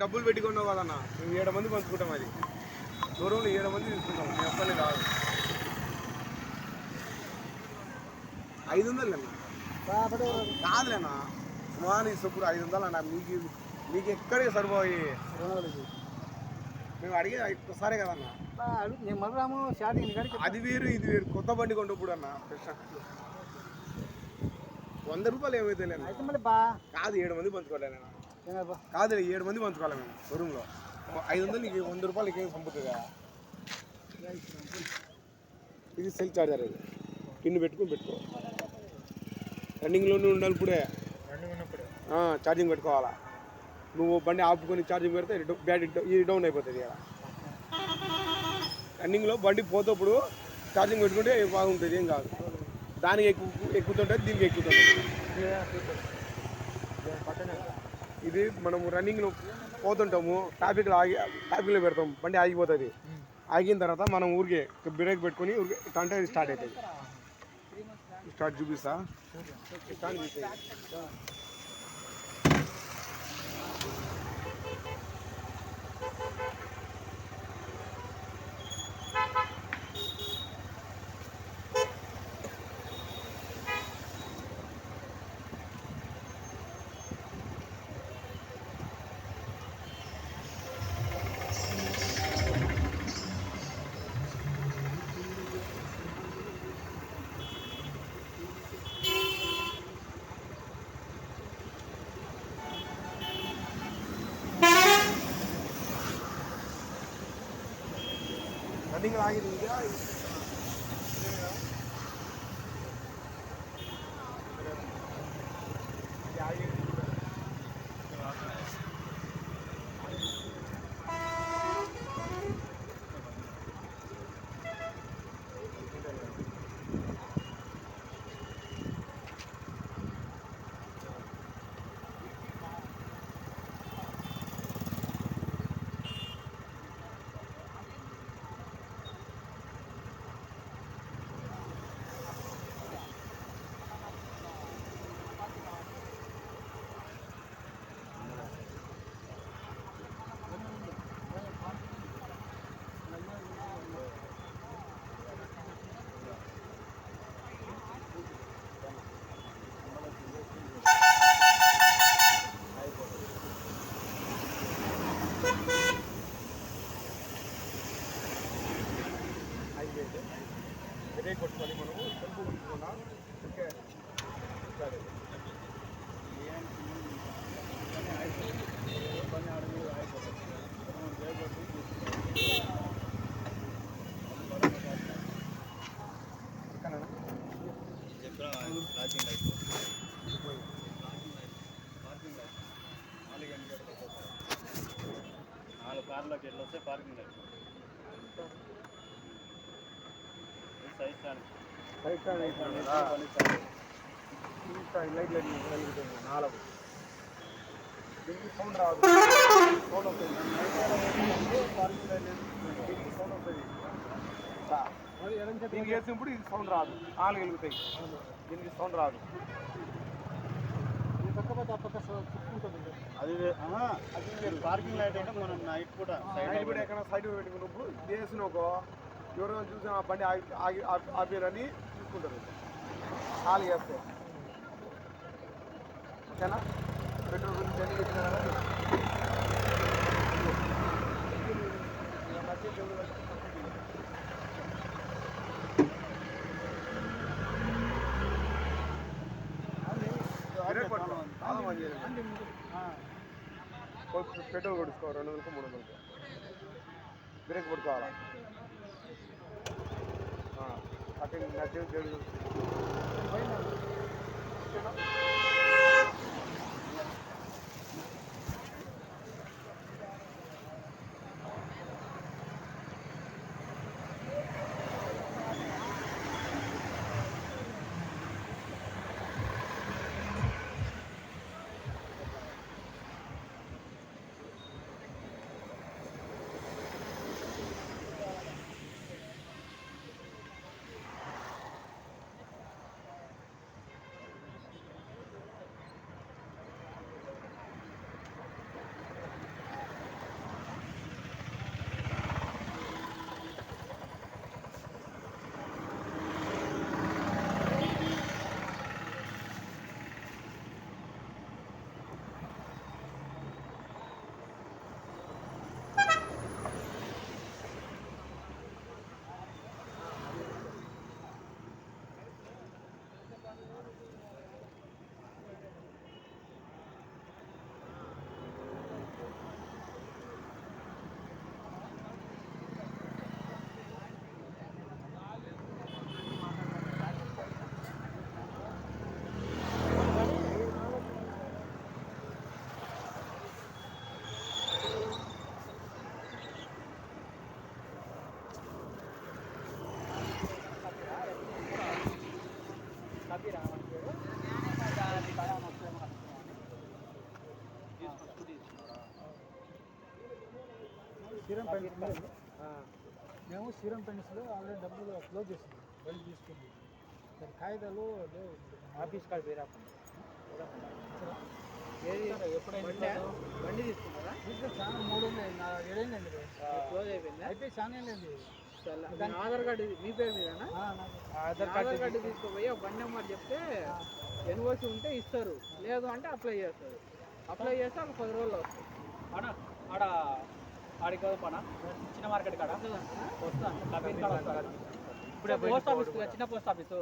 డబ్బులు పెట్టుకున్నావు కదన్న, మేము 7 మంది పంచుకుంటాం. అది దూరంలో 7 మంది తీసుకుంటాం, మీ ఒక్కనే కాదు. 500 కాదులేనా, సుమారు ఇప్పుడు 500 అన్న. మీకు ఎక్కడికి సరిపోయి మేము అడిగే ఒక్కసారే కదన్నా. అది వేరు ఇది వేరు. కొత్త బండి కొంటప్పుడు అన్న 100 రూపాయలు ఏమైతే లేదు కాదు. 7 మంది పంచుకోలేనా కాదు, 7 మంది పంచుకోవాలి మేము షోరూంలో. 500 నీకు 100 రూపాయలు ఏం సంపుతుందా? ఇది సెల్ చార్జర్, ఇది పిన్ పెట్టుకో రన్నింగ్లోనే ఉండాలి. ఇప్పుడే ఛార్జింగ్ పెట్టుకోవాలా. నువ్వు బండి ఆపుకొని ఛార్జింగ్ పెడితే బ్యాటరీ ఇది డౌన్ అయిపోతుంది కదా. రన్నింగ్లో బండి పోతప్పుడు ఛార్జింగ్ పెట్టుకుంటే బాగుంటుంది, ఏం కాదు. దానికి ఎక్కుతుంటుంది, దీనికి ఎక్కుతుంటుంది. ఇది మనము రన్నింగ్లో పోతుంటాము, ట్రాఫిక్లో పెడతాం, బండి ఆగిపోతుంది. ఆగిన తర్వాత మనం ఊరికే బ్రేక్ పెట్టుకొని ఊరికే అంటే స్టార్ట్ అవుతుంది. స్టార్ట్ చూపిస్తా. స్టార్ట్ చూపి. రన్నింగ్ ఆగింది ఇంకా బ్రేక్ కొట్టుకొని మనము టెంపు కొట్టుకున్నా. ఓకే సరే పని ఆడమి అయిపోతుంది. బ్రేక్ కొట్టి పార్కింగ్ లైట్ 4 కార్లోకి ఎట్లా వస్తే పార్కింగ్ లైట్ సైడ్ లైట్ వెలుగుతుంది. 4 దీనికి సౌండ్ రాదు, సౌండ్ వస్తుంది. పార్కింగ్ లైట్ సౌండ్ వస్తుంది. దీనికి వేసినప్పుడు ఇది సౌండ్ రాదు, 4 వెలుగుతాయి. దీనికి సౌండ్ రాదు. అది పార్కింగ్ లైట్ అంటే మనం నైట్ కూడా ఎక్కడ సైడ్ పెట్టుకున్నప్పుడు వేసినొక ఎవరైనా చూసి ఆ బండి ఆపేరని చూసుకుంటారు. 4 వేస్తే ఓకేనా. పెట్రోల్ గురించి అన్ని చెప్పినా పెట్రోల్ కొడుకో 200 300 బ్రేక్ కొట్టుకోవాలా. అక్కడ నచ్చేది శ్రీరామ్ పెయింట్స్ మేము శ్రీరామ్ పెయింట్స్లో ఆల్రెడీ డబ్బులు క్లోజ్ చేసింది, బండి తీసుకుంది. దాని కాగితాలు లేవు. ఆఫీస్ కార్డు వేరే బండి తీసుకున్నారా? తీసుకొని చాలా 3 ఏళ్ళైందండి, క్లోజ్ అయిపోయిందా? అయిపోయి చాలా ఏళ్ళైంది. ఆధార్ కార్డు మీ పేరు మీదనా? ఆధార్ కార్డు తీసుకోపోయి ఒక బండి నెంబర్ చెప్తే ఎన్ఓసి ఉంటే ఇస్తారు, లేదు అంటే అప్లై చేస్తారు. అప్లై చేస్తే ఒక 10 రోజుల్లో వస్తుంది. ఆడ ఆడికి పనా చిన్న మార్కెట్ కాడ వస్తాను. ఇప్పుడే పోస్ట్ ఆఫీస్, చిన్న పోస్ట్ ఆఫీసు